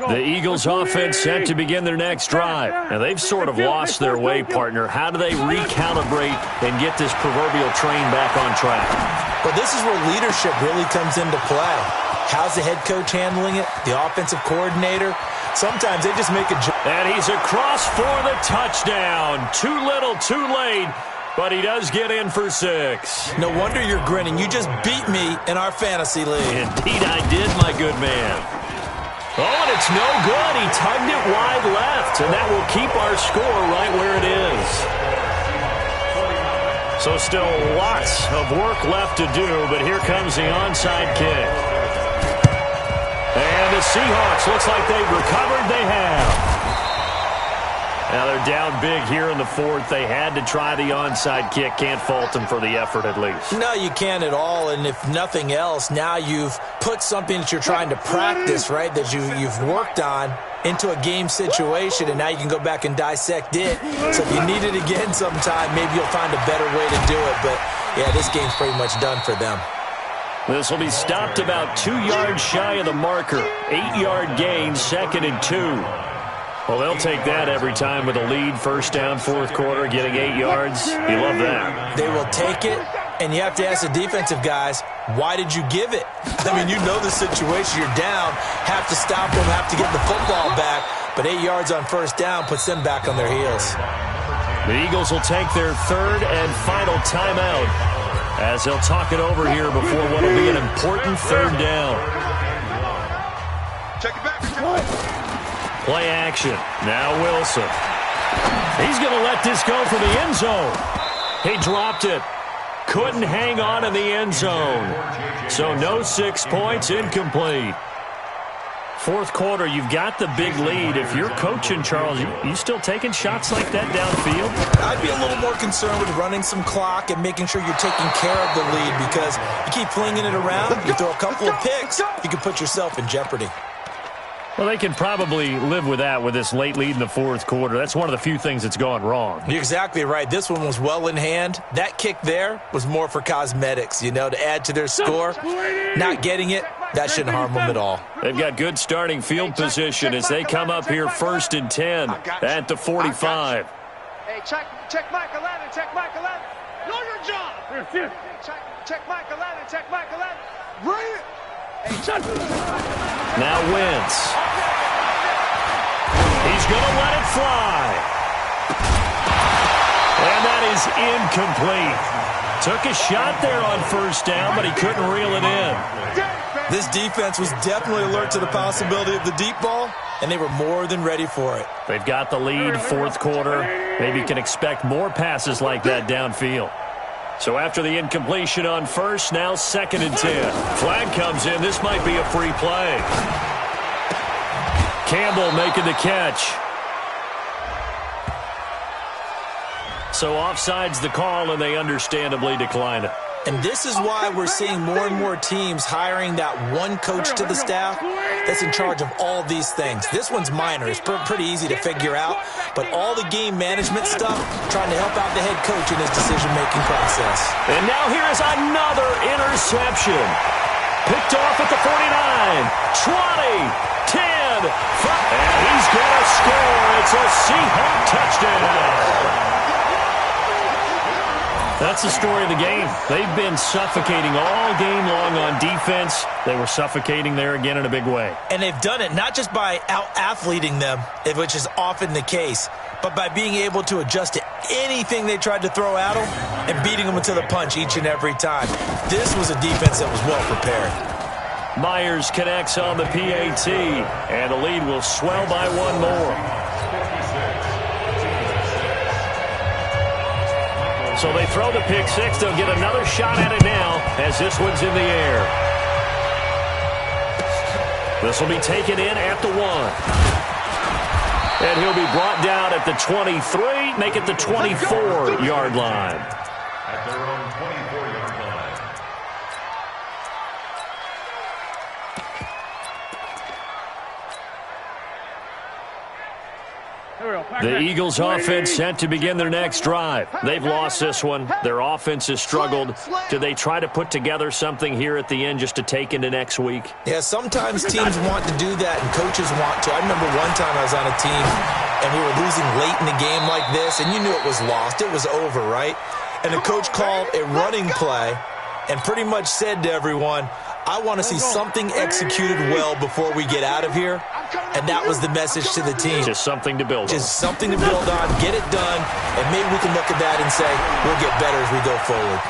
Speaker 2: The Eagles offense set to begin their next drive. Now, they've sort of lost their way, partner. How do they recalibrate and get this proverbial train back on track?
Speaker 4: Well, this is where leadership really comes into play. How's the head coach handling it? The offensive coordinator? Sometimes they just make a...
Speaker 2: And he's across for the touchdown. Too little, too late. But he does get in for 6.
Speaker 4: No wonder you're grinning. You just beat me in our fantasy league.
Speaker 2: Indeed I did, my good man. Oh, and it's no good. He tugged it wide left, and that will keep our score right where it is. So still lots of work left to do, but here comes the onside kick. And the Seahawks, looks like they've recovered. They have. Now they're down big here in the 4th. They had to try the onside kick. Can't fault them for the effort at least.
Speaker 4: No, you can't at all. And if nothing else, now you've put something that you're trying to practice, right, that you've worked on into a game situation, and now you can go back and dissect it. So if you need it again sometime, maybe you'll find a better way to do it. But, yeah, this game's pretty much done for them.
Speaker 2: This will be stopped about 2 yards shy of the marker. 8-yard gain, 2nd and 2. Well, they'll take that every time with a lead. 1st down, 4th quarter, getting 8 yards. You love that.
Speaker 4: They will take it, and you have to ask the defensive guys, why did you give it? I mean, you know the situation. You're down, have to stop them, have to get the football back. But 8 yards on 1st down puts them back on their heels.
Speaker 2: The Eagles will take their 3rd and final timeout as they'll talk it over here before what will be an important 3rd down.
Speaker 5: Check it back. Check it.
Speaker 2: Play action. Now Wilson. He's going to let this go for the end zone. He dropped it. Couldn't hang on in the end zone. So no 6 points, incomplete. 4th quarter, you've got the big lead. If you're coaching, Charles, you still taking shots like that downfield?
Speaker 4: I'd be a little more concerned with running some clock and making sure you're taking care of the lead, because you keep flinging it around, you throw a couple of picks, you can put yourself in jeopardy.
Speaker 2: Well, they can probably live with that with this late lead in the 4th quarter. That's one of the few things that's gone wrong.
Speaker 4: You're exactly right. This one was well in hand. That kick there was more for cosmetics, to add to their score. Not getting it, that shouldn't harm them at all.
Speaker 2: They've got good starting field position as they come up here 1st and 10 at the 45.
Speaker 5: Hey, check Mike 11. Check Mike 11. Know your job. Check Mike 11. Check Mike 11. Bring it.
Speaker 2: Now Wentz. He's going to let it fly. And that is incomplete. Took a shot there on 1st down, but he couldn't reel it in.
Speaker 4: This defense was definitely alert to the possibility of the deep ball, and they were more than ready for it.
Speaker 2: They've got the lead, 4th quarter. Maybe you can expect more passes like that downfield. So after the incompletion on 1st, now 2nd and 10. Flag comes in. This might be a free play. Campbell making the catch. So offside's the call, and they understandably decline it.
Speaker 4: And this is why we're seeing more and more teams hiring that one coach to the staff that's in charge of all these things. This one's minor. It's pretty easy to figure out, but all the game management stuff, trying to help out the head coach in his decision-making process.
Speaker 2: And now here is another interception. Picked off at the 49, 20, 10, 5, and he's going to score. It's a Seahawk touchdown. That's the story of the game. They've been suffocating all game long on defense. They were suffocating there again in a big way.
Speaker 4: And they've done it not just by out-athleting them, which is often the case, but by being able to adjust to anything they tried to throw at them and beating them into the punch each and every time. This was a defense that was well prepared.
Speaker 2: Myers connects on the PAT, and the lead will swell by one more. So they throw the pick six. They'll get another shot at it now as this one's in the air. This will be taken in at the 1. And he'll be brought down at the 23, make it the 24-yard line.
Speaker 3: At their own 24-yard line.
Speaker 2: The Eagles offense set to begin their next drive. They've lost this one. Their offense has struggled. Do they try to put together something here at the end just to take into next week?
Speaker 4: Yeah, sometimes teams want to do that and coaches want to. I remember one time I was on a team and we were losing late in the game like this, and you knew it was lost. It was over, right? And the coach called a running play and pretty much said to everyone, I want to see something executed well before we get out of here. And that was the message to the team.
Speaker 2: Just something to build on.
Speaker 4: Just something to build on, get it done, and maybe we can look at that and say, we'll get better as we go forward.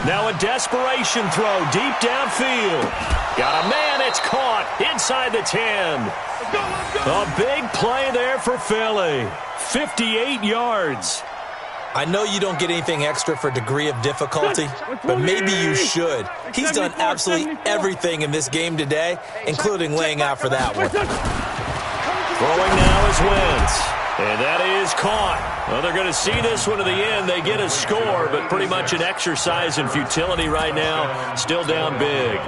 Speaker 2: Now a desperation throw deep downfield. Got a man, it's caught inside the 10. A big play there for Philly. 58 yards.
Speaker 4: I know you don't get anything extra for degree of difficulty, but maybe you should. He's done absolutely everything in this game today, including laying out for that one.
Speaker 2: Throwing now is Wentz, and that is caught. Well, they're going to see this one to the end. They get a score, but pretty much an exercise in futility right now. Still down big.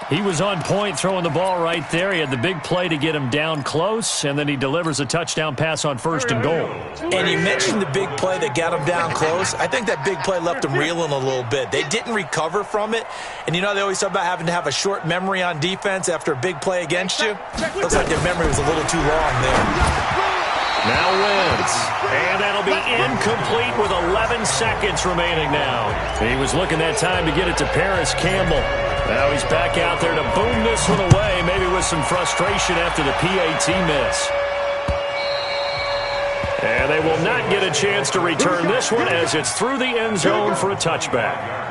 Speaker 2: He was on point throwing the ball right there. He had the big play to get him down close, and then he delivers a touchdown pass on 1st and goal.
Speaker 4: And you mentioned the big play that got him down close. I think that big play left him reeling a little bit. They didn't recover from it. And you know they always talk about having to have a short memory on defense after a big play against you? Looks like their memory was a little too long there.
Speaker 2: Now Wentz, and that'll be incomplete with 11 seconds remaining now. He was looking that time to get it to Paris Campbell. Now he's back out there to boom this one away, maybe with some frustration after the PAT miss. And they will not get a chance to return this one as it's through the end zone for a touchback.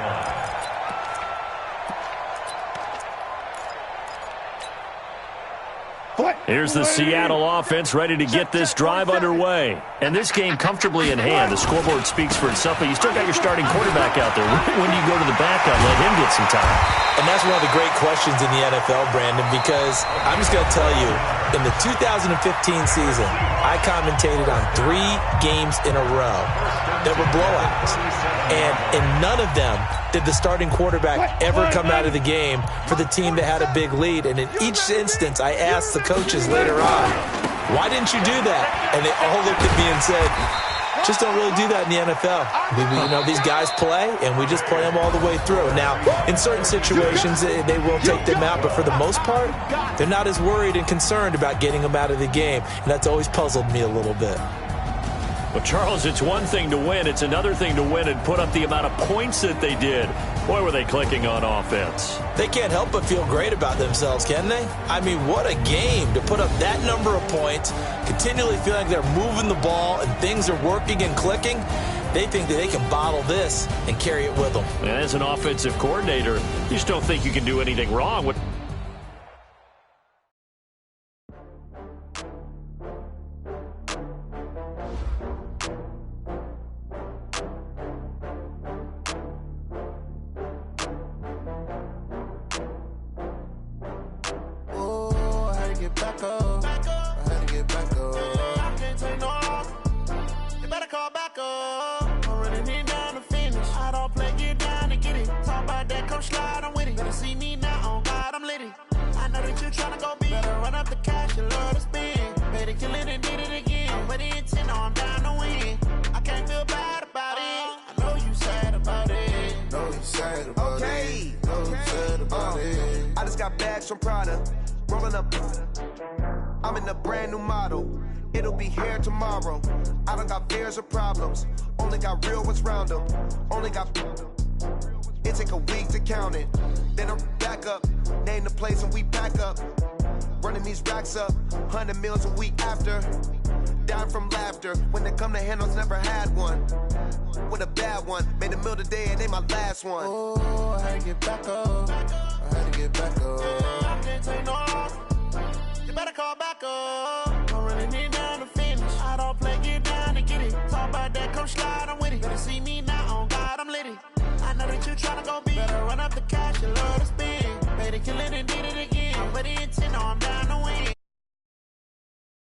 Speaker 2: Here's the Seattle offense ready to get this drive underway. And this game comfortably in hand. The scoreboard speaks for itself, but you still got your starting quarterback out there. When do you go to the backup, let him get some time?
Speaker 4: And that's one of the great questions in the NFL, Brandon, because I'm just going to tell you, in the 2015 season, I commentated on 3 games in a row that were blowouts. And in none of them did the starting quarterback ever come out of the game for the team that had a big lead. And in each instance, I asked the coaches later on, why didn't you do that? And they all looked at me and said, just don't really do that in the NFL. You know, these guys play, and we just play them all the way through. Now, in certain situations, they will take them out, but for the most part, they're not as worried and concerned about getting them out of the game, and that's always puzzled me a little bit.
Speaker 2: Well, Charles, it's one thing to win. It's another thing to win and put up the amount of points that they did. Boy, were they clicking on offense.
Speaker 4: They can't help but feel great about themselves, can they? I mean, what a game to put up that number of points, continually feel like they're moving the ball and things are working and clicking. They think that they can bottle this and carry it with them.
Speaker 2: And as an offensive coordinator, you just don't think you can do anything wrong with.
Speaker 6: Slide, I'm with it. Better see me now, on God, I'm litty. you tryna go be. Better run up the cash, you love to spend. Better kill it and did it again. But the intent, no, I'm down to win. I can't feel bad about it. I know you sad about it.
Speaker 7: Know you sad about it. Know you sad about it.
Speaker 8: I just got bags from Prada. Rolling up. I'm in a brand new model. It'll be here tomorrow. I don't got fears or problems. Only got real ones round them. Only got. It take a week to count it. Then I'm back up. Name the place and we pack up. Running these racks up. 100 meals a week after. Down from laughter. When they come to handles, never had one. With a bad one. Made a meal today and ain't my last one.
Speaker 7: Oh, I had to get back up. I had to get back up.
Speaker 6: I can't take no loss. You better call back up. I'm running it down to finish. I don't play, get down and get it. Talk about that, come slide, I'm with it. Better see me now, on God, I'm litty. I know that you tryna go be. Better run up the cash, you love to spend. Better kill it and did it again. But the intent, no, I'm down to win.